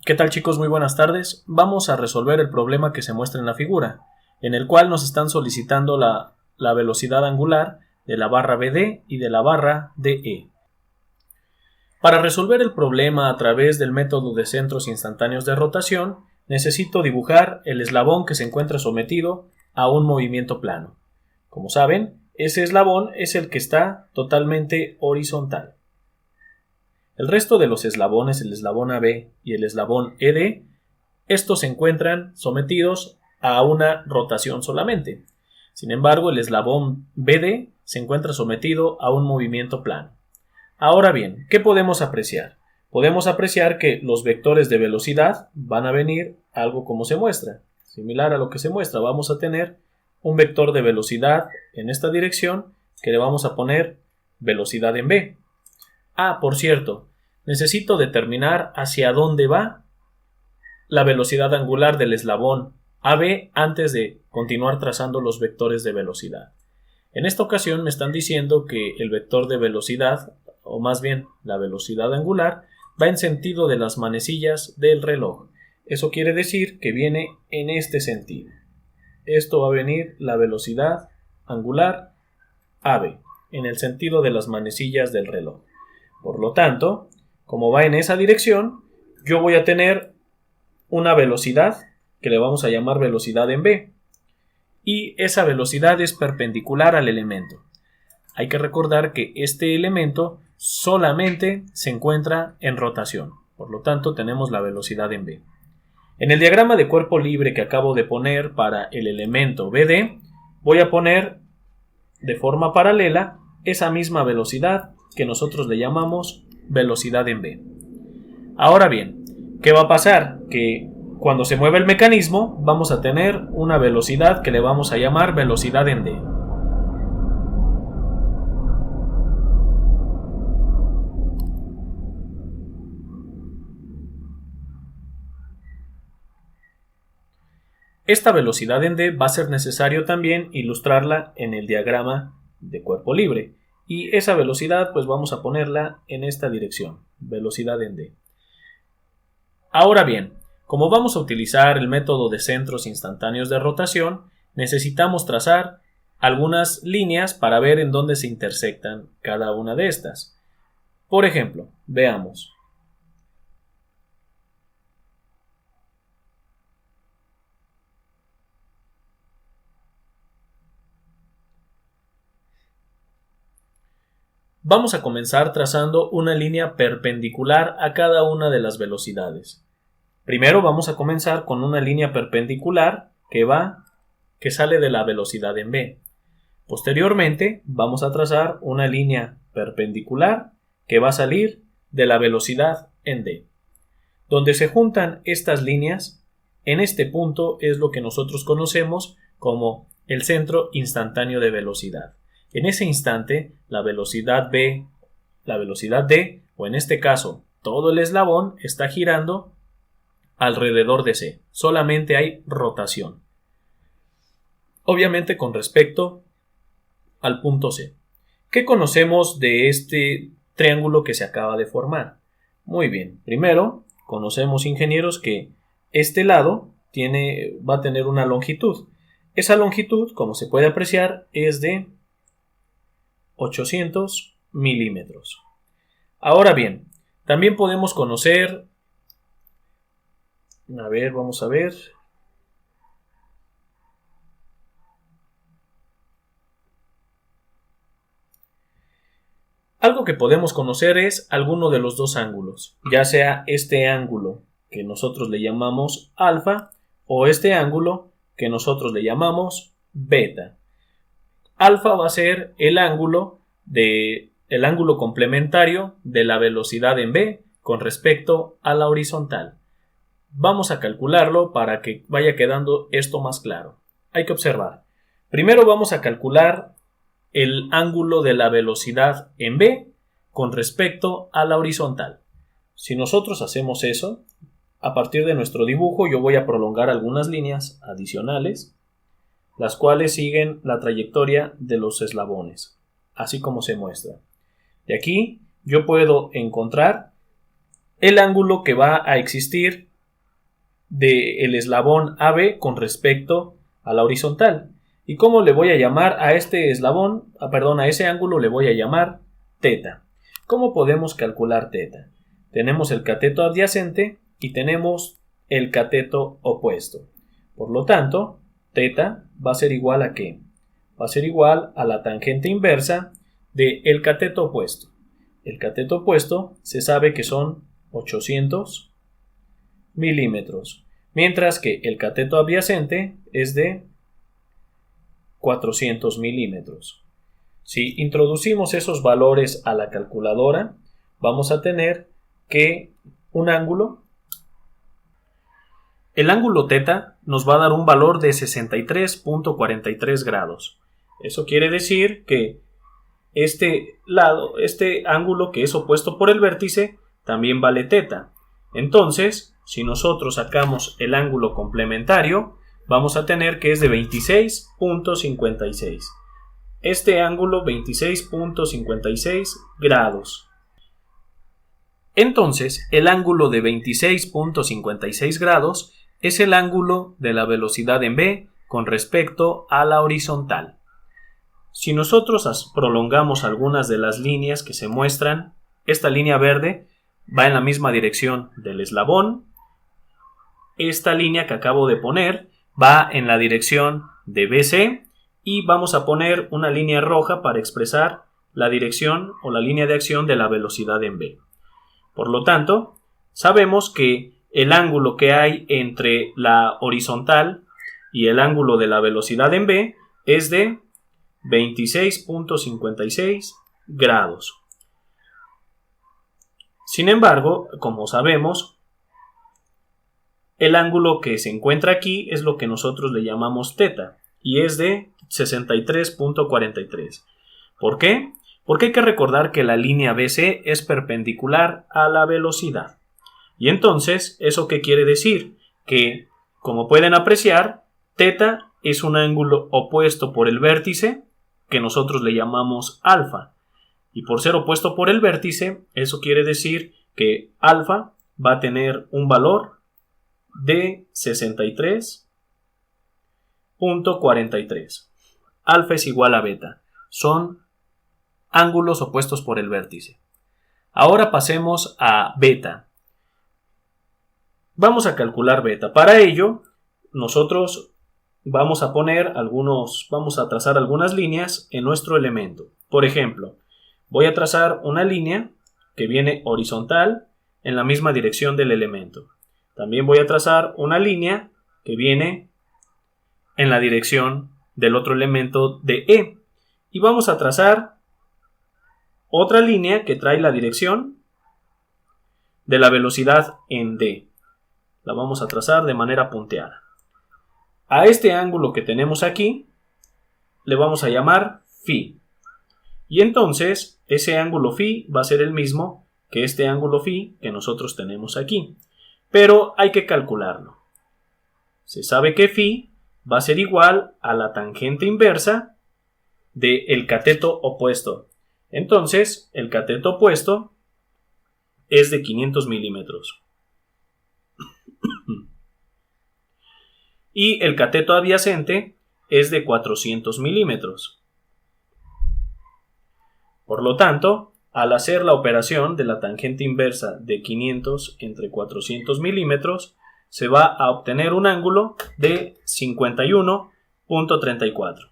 ¿Qué tal, chicos? Muy buenas tardes. Vamos a resolver el problema que se muestra en la figura, en el cual nos están solicitando la velocidad angular de la barra BD y de la barra DE. Para resolver el problema a través del método de centros instantáneos de rotación, necesito dibujar el eslabón que se encuentra sometido a un movimiento plano. Como saben, ese eslabón es el que está totalmente horizontal. El resto de los eslabones, el eslabón AB y el eslabón ED, estos se encuentran sometidos a una rotación solamente. Sin embargo, el eslabón BD se encuentra sometido a un movimiento plano. Ahora bien, ¿qué podemos apreciar? Podemos apreciar que los vectores de velocidad van a venir algo como se muestra. Similar a lo que se muestra, vamos a tener un vector de velocidad en esta dirección que le vamos a poner velocidad en B. Por cierto, necesito determinar hacia dónde va la velocidad angular del eslabón AB antes de continuar trazando los vectores de velocidad. En esta ocasión me están diciendo que el vector de velocidad, o más bien la velocidad angular, va en sentido de las manecillas del reloj. Eso quiere decir que viene en este sentido. Esto va a venir la velocidad angular AB, en el sentido de las manecillas del reloj. Por lo tanto, como va en esa dirección, yo voy a tener una velocidad que le vamos a llamar velocidad en B. Y esa velocidad es perpendicular al elemento. Hay que recordar que este elemento solamente se encuentra en rotación. Por lo tanto, tenemos la velocidad en B. En el diagrama de cuerpo libre que acabo de poner para el elemento BD, voy a poner de forma paralela esa misma velocidad que nosotros le llamamos velocidad en B. Ahora bien, ¿qué va a pasar? Que cuando se mueve el mecanismo vamos a tener una velocidad que le vamos a llamar velocidad en D. Esta velocidad en D va a ser necesario también ilustrarla en el diagrama de cuerpo libre. Y esa velocidad pues vamos a ponerla en esta dirección, velocidad en D. Ahora bien, como vamos a utilizar el método de centros instantáneos de rotación, necesitamos trazar algunas líneas para ver en dónde se intersectan cada una de estas. Por ejemplo, veamos. Vamos a comenzar trazando una línea perpendicular a cada una de las velocidades. Primero vamos a comenzar con una línea perpendicular que sale de la velocidad en B. Posteriormente vamos a trazar una línea perpendicular que va a salir de la velocidad en D. Donde se juntan estas líneas, en este punto es lo que nosotros conocemos como el centro instantáneo de velocidad. En ese instante, la velocidad B, la velocidad D, o en este caso, todo el eslabón está girando alrededor de C. Solamente hay rotación. Obviamente con respecto al punto C. ¿Qué conocemos de este triángulo que se acaba de formar? Muy bien. Primero, conocemos, ingenieros, que este lado va a tener una longitud. Esa longitud, como se puede apreciar, es de 800 milímetros. Ahora bien, también podemos conocer, vamos a ver. Algo que podemos conocer es alguno de los dos ángulos, ya sea este ángulo que nosotros le llamamos alfa o este ángulo que nosotros le llamamos beta. Alfa va a ser el ángulo complementario de la velocidad en B con respecto a la horizontal. Vamos a calcularlo para que vaya quedando esto más claro. Hay que observar. Primero vamos a calcular el ángulo de la velocidad en B con respecto a la horizontal. Si nosotros hacemos eso, a partir de nuestro dibujo yo voy a prolongar algunas líneas adicionales, las cuales siguen la trayectoria de los eslabones, así como se muestra. De aquí yo puedo encontrar el ángulo que va a existir del eslabón AB con respecto a la horizontal. ¿Y cómo le voy a llamar a este eslabón? A ese ángulo le voy a llamar teta. ¿Cómo podemos calcular teta? Tenemos el cateto adyacente y tenemos el cateto opuesto. Por lo tanto, teta va a ser igual a ¿qué? Va a ser igual a la tangente inversa del cateto opuesto. El cateto opuesto se sabe que son 800 milímetros, mientras que el cateto adyacente es de 400 milímetros. Si introducimos esos valores a la calculadora, vamos a tener que el ángulo teta nos va a dar un valor de 63.43 grados. Eso quiere decir que este ángulo que es opuesto por el vértice, también vale teta. Entonces, si nosotros sacamos el ángulo complementario, vamos a tener que es de 26.56. Este ángulo 26.56 grados. Entonces, el ángulo de 26.56 grados es el ángulo de la velocidad en B con respecto a la horizontal. Si nosotros prolongamos algunas de las líneas que se muestran, esta línea verde va en la misma dirección del eslabón. Esta línea que acabo de poner va en la dirección de BC y vamos a poner una línea roja para expresar la dirección o la línea de acción de la velocidad en B. Por lo tanto, sabemos que el ángulo que hay entre la horizontal y el ángulo de la velocidad en B es de 26.56 grados. Sin embargo, como sabemos, el ángulo que se encuentra aquí es lo que nosotros le llamamos teta y es de 63.43. ¿Por qué? Porque hay que recordar que la línea BC es perpendicular a la velocidad. Y entonces, ¿eso qué quiere decir? Que, como pueden apreciar, teta es un ángulo opuesto por el vértice que nosotros le llamamos alfa. Y por ser opuesto por el vértice, eso quiere decir que alfa va a tener un valor de 63.43. Alfa es igual a beta. Son ángulos opuestos por el vértice. Ahora pasemos a beta. Vamos a calcular beta. Para ello, nosotros vamos a trazar algunas líneas en nuestro elemento. Por ejemplo, voy a trazar una línea que viene horizontal en la misma dirección del elemento. También voy a trazar una línea que viene en la dirección del otro elemento de E. Y vamos a trazar otra línea que trae la dirección de la velocidad en D. La vamos a trazar de manera punteada. A este ángulo que tenemos aquí le vamos a llamar phi. Y entonces ese ángulo phi va a ser el mismo que este ángulo phi que nosotros tenemos aquí. Pero hay que calcularlo. Se sabe que phi va a ser igual a la tangente inversa del cateto opuesto. Entonces el cateto opuesto es de 500 milímetros. Y el cateto adyacente es de 400 milímetros. Por lo tanto, al hacer la operación de la tangente inversa de 500 entre 400 milímetros, se va a obtener un ángulo de 51.34.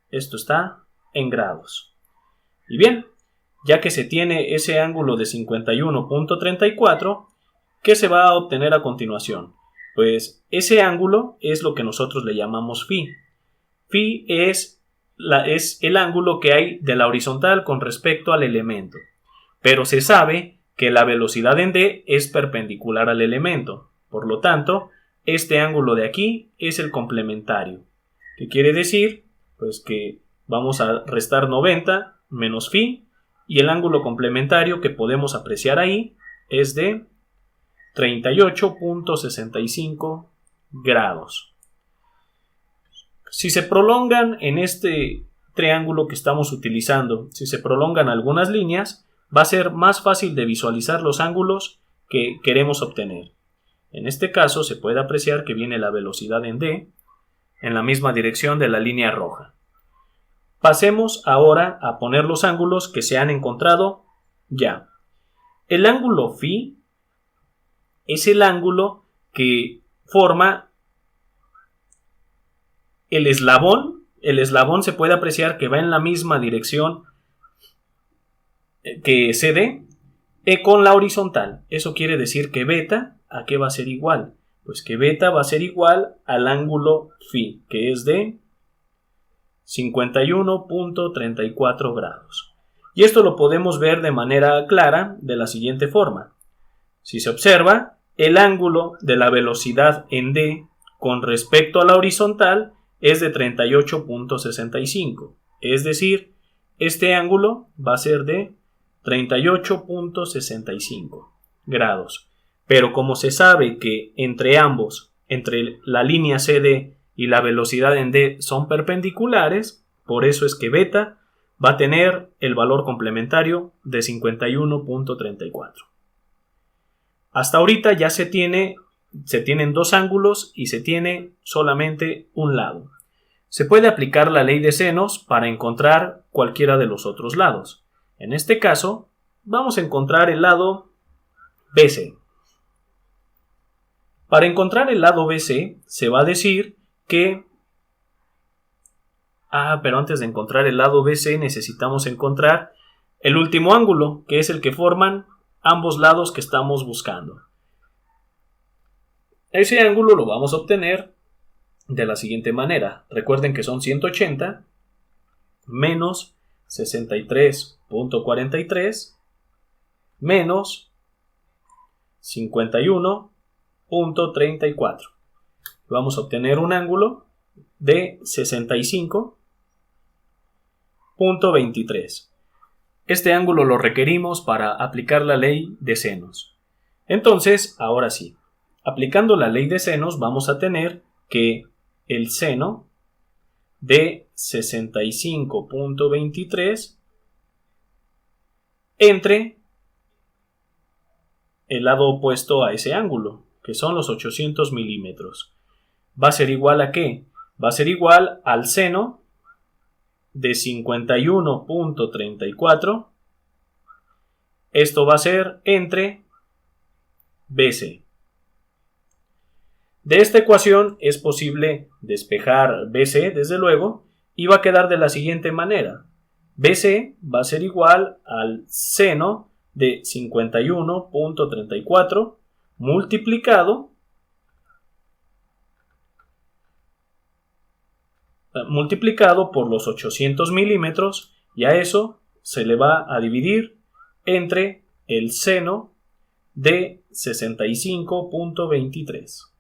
Esto está en grados. Y bien, ya que se tiene ese ángulo de 51.34, ¿qué se va a obtener a continuación? Pues ese ángulo es lo que nosotros le llamamos phi. Phi es el ángulo que hay de la horizontal con respecto al elemento. Pero se sabe que la velocidad en D es perpendicular al elemento. Por lo tanto, este ángulo de aquí es el complementario. ¿Qué quiere decir? Pues que vamos a restar 90 menos phi y el ángulo complementario que podemos apreciar ahí es de 38.65 grados. Si se prolongan en este triángulo que estamos utilizando, si se prolongan algunas líneas, va a ser más fácil de visualizar los ángulos que queremos obtener. En este caso se puede apreciar que viene la velocidad en d en la misma dirección de la línea roja. Pasemos ahora a poner los ángulos que se han encontrado ya. El ángulo φ es el ángulo que forma el eslabón. El eslabón se puede apreciar que va en la misma dirección que CD con la horizontal. Eso quiere decir que beta, ¿a qué va a ser igual? Pues que beta va a ser igual al ángulo φ, que es de 51.34 grados. Y esto lo podemos ver de manera clara de la siguiente forma. Si se observa, el ángulo de la velocidad en d con respecto a la horizontal es de 38.65. Es decir, este ángulo va a ser de 38.65 grados. Pero como se sabe que entre ambos, entre la línea CD y la velocidad en d son perpendiculares, por eso es que beta va a tener el valor complementario de 51.34. Hasta ahorita ya se tienen dos ángulos y se tiene solamente un lado. Se puede aplicar la ley de senos para encontrar cualquiera de los otros lados. En este caso, vamos a encontrar el lado BC. Para encontrar el lado BC, se va a decir que... pero antes de encontrar el lado BC necesitamos encontrar el último ángulo, que es el que forman ambos lados que estamos buscando. Ese ángulo lo vamos a obtener de la siguiente manera. Recuerden que son 180 menos 63.43 menos 51.34. Vamos a obtener un ángulo de 65.23. Este ángulo lo requerimos para aplicar la ley de senos. Entonces, ahora sí, aplicando la ley de senos vamos a tener que el seno de 65.23 entre el lado opuesto a ese ángulo, que son los 800 milímetros. ¿Va a ser igual a qué? Va a ser igual al seno de 51.34. Esto va a ser entre BC. De esta ecuación es posible despejar BC, desde luego, y va a quedar de la siguiente manera. BC va a ser igual al seno de 51.34 multiplicado por los 800 milímetros, y a eso se le va a dividir entre el seno de 65.23.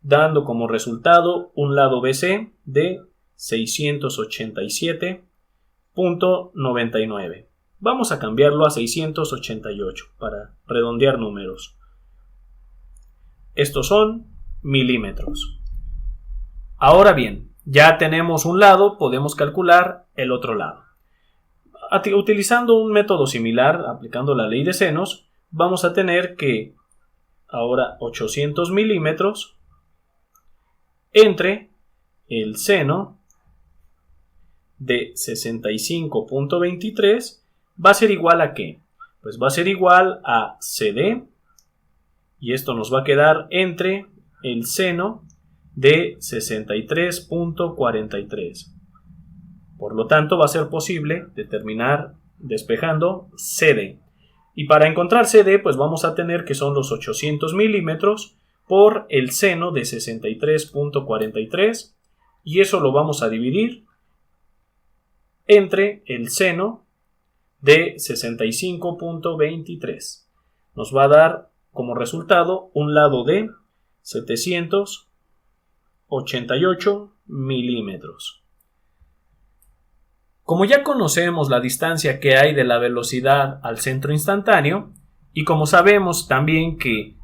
dando como resultado un lado BC de 687.99. Vamos a cambiarlo a 688 para redondear números. Estos son milímetros. Ahora bien, ya tenemos un lado, podemos calcular el otro lado. Utilizando un método similar, aplicando la ley de senos, vamos a tener que ahora 800 milímetros entre el seno de 65.23 va a ser igual a ¿qué? Pues va a ser igual a CD, y esto nos va a quedar entre el seno de 63.43. Por lo tanto, va a ser posible determinar despejando CD. Y para encontrar CD, pues vamos a tener que son los 800 milímetros por el seno de 63.43, y eso lo vamos a dividir entre el seno de 65.23. Nos va a dar como resultado un lado de 788 milímetros. Como ya conocemos la distancia que hay de la velocidad al centro instantáneo, y como sabemos también que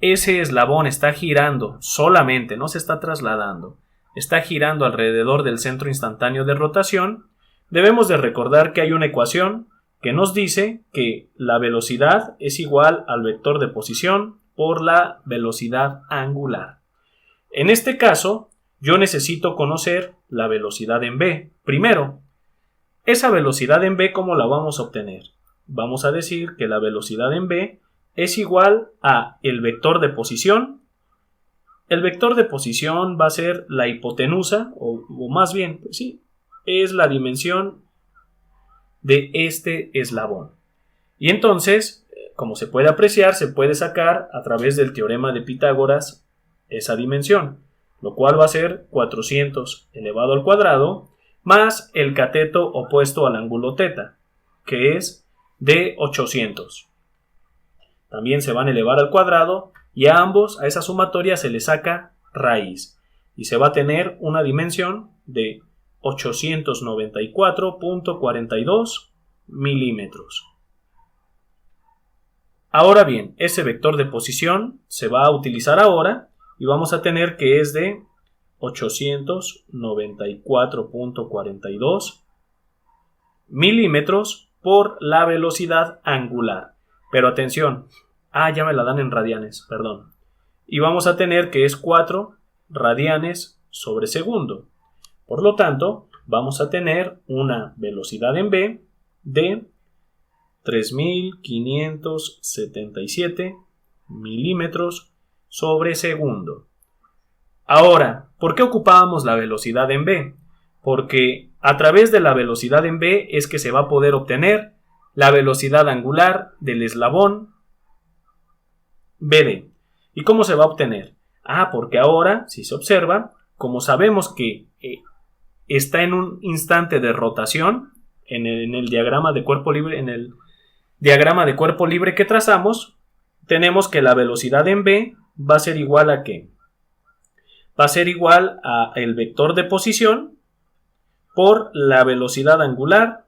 ese eslabón está girando solamente, no se está trasladando, está girando alrededor del centro instantáneo de rotación, debemos de recordar que hay una ecuación que nos dice que la velocidad es igual al vector de posición por la velocidad angular. En este caso, yo necesito conocer la velocidad en v. Primero, esa velocidad en v, ¿cómo la vamos a obtener? Vamos a decir que la velocidad en v es igual a el vector de posición. El vector de posición va a ser la hipotenusa, o más bien, pues sí, es la dimensión de este eslabón. Y entonces, como se puede apreciar, se puede sacar a través del teorema de Pitágoras esa dimensión, lo cual va a ser 400 elevado al cuadrado más el cateto opuesto al ángulo θ, que es de 800. También se van a elevar al cuadrado y a ambos, a esa sumatoria, se le saca raíz y se va a tener una dimensión de 894.42 milímetros. Ahora bien, ese vector de posición se va a utilizar ahora y vamos a tener que es de 894.42 milímetros por la velocidad angular. Pero atención, ya me la dan en radianes, perdón. Y vamos a tener que es 4 radianes sobre segundo. Por lo tanto, vamos a tener una velocidad en v de 3.577 milímetros sobre segundo. Ahora, ¿por qué ocupábamos la velocidad en v? Porque a través de la velocidad en v es que se va a poder obtener la velocidad angular del eslabón BD. ¿Y cómo se va a obtener? Porque ahora, si se observa, como sabemos que está en un instante de rotación, en el diagrama de cuerpo libre, en el diagrama de cuerpo libre que trazamos, tenemos que la velocidad en v va a ser igual a ¿qué? Va a ser igual a el vector de posición por la velocidad angular.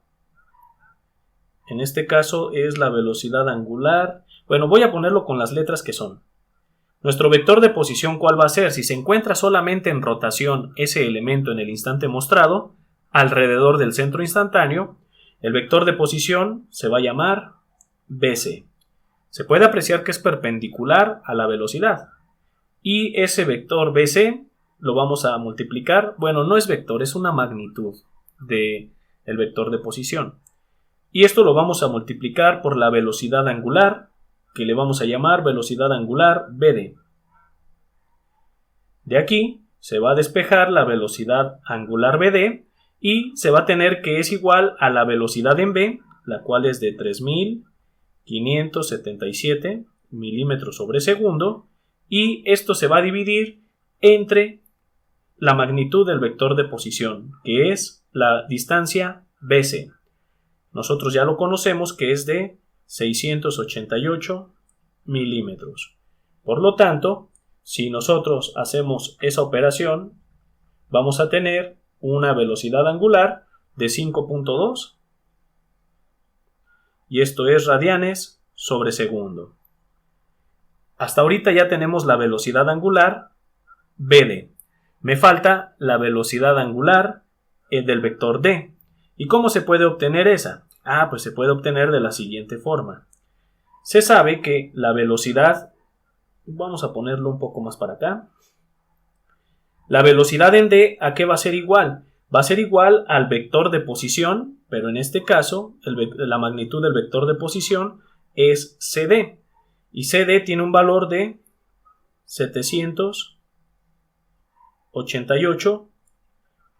En este caso es la velocidad angular. Bueno, voy a ponerlo con las letras que son. Nuestro vector de posición, ¿cuál va a ser? Si se encuentra solamente en rotación ese elemento en el instante mostrado, alrededor del centro instantáneo, el vector de posición se va a llamar BC. Se puede apreciar que es perpendicular a la velocidad. Y ese vector BC lo vamos a multiplicar. Bueno, no es vector, es una magnitud del vector de posición. Y esto lo vamos a multiplicar por la velocidad angular, que le vamos a llamar velocidad angular BD. De aquí se va a despejar la velocidad angular BD y se va a tener que es igual a la velocidad en v, la cual es de 3.577 milímetros sobre segundo, y esto se va a dividir entre la magnitud del vector de posición, que es la distancia BC. Nosotros ya lo conocemos, que es de 688 milímetros. Por lo tanto, si nosotros hacemos esa operación, vamos a tener una velocidad angular de 5.2 y esto es radianes sobre segundo. Hasta ahorita ya tenemos la velocidad angular BD. Me falta la velocidad angular del vector D. ¿Y cómo se puede obtener esa? Pues se puede obtener de la siguiente forma. Se sabe que la velocidad, vamos a ponerlo un poco más para acá, la velocidad en D, ¿a qué va a ser igual? Va a ser igual al vector de posición, pero en este caso la magnitud del vector de posición es CD. Y CD tiene un valor de 788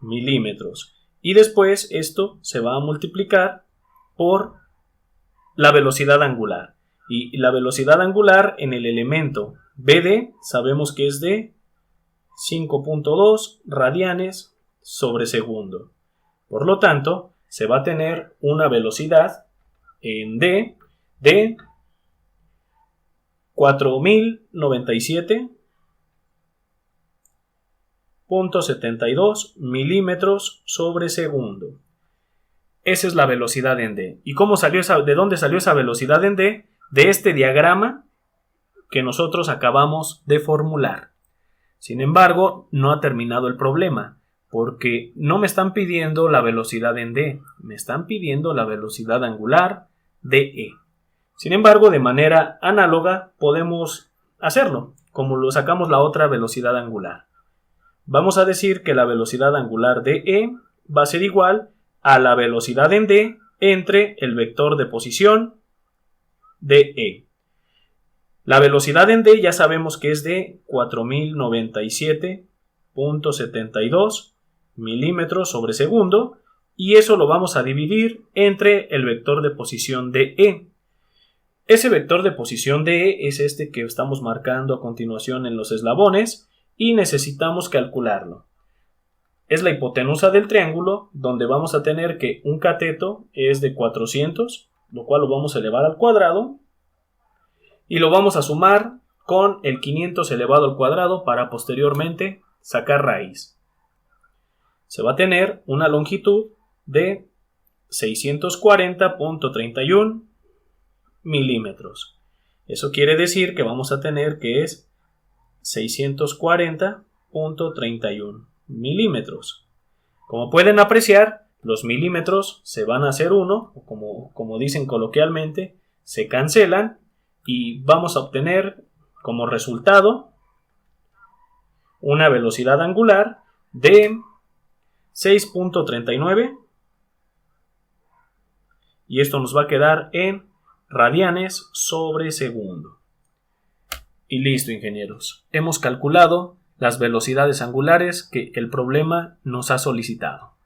milímetros. Y después esto se va a multiplicar por la velocidad angular. Y la velocidad angular en el elemento BD sabemos que es de 5.2 radianes sobre segundo. Por lo tanto, se va a tener una velocidad en D de 4.097.72 milímetros sobre segundo. Esa es la velocidad en D. ¿Y cómo salió de dónde salió esa velocidad en D? De este diagrama que nosotros acabamos de formular. Sin embargo, no ha terminado el problema, porque no me están pidiendo la velocidad en D, me están pidiendo la velocidad angular DE. Sin embargo, de manera análoga podemos hacerlo, como lo sacamos la otra velocidad angular. Vamos a decir que la velocidad angular de E va a ser igual a la velocidad en D entre el vector de posición de E. La velocidad en D ya sabemos que es de 4097.72 milímetros sobre segundo, y eso lo vamos a dividir entre el vector de posición de E. Ese vector de posición de E es este que estamos marcando a continuación en los eslabones, y necesitamos calcularlo. Es la hipotenusa del triángulo, donde vamos a tener que un cateto es de 400, lo cual lo vamos a elevar al cuadrado, y lo vamos a sumar con el 500 elevado al cuadrado para posteriormente sacar raíz. Se va a tener una longitud de 640.31 milímetros. Eso quiere decir que vamos a tener que es 640.31 milímetros. Como pueden apreciar, los milímetros se van a hacer uno, o como dicen coloquialmente, se cancelan, y vamos a obtener como resultado una velocidad angular de 6.39, y esto nos va a quedar en radianes sobre segundo. Y listo, ingenieros. Hemos calculado las velocidades angulares que el problema nos ha solicitado.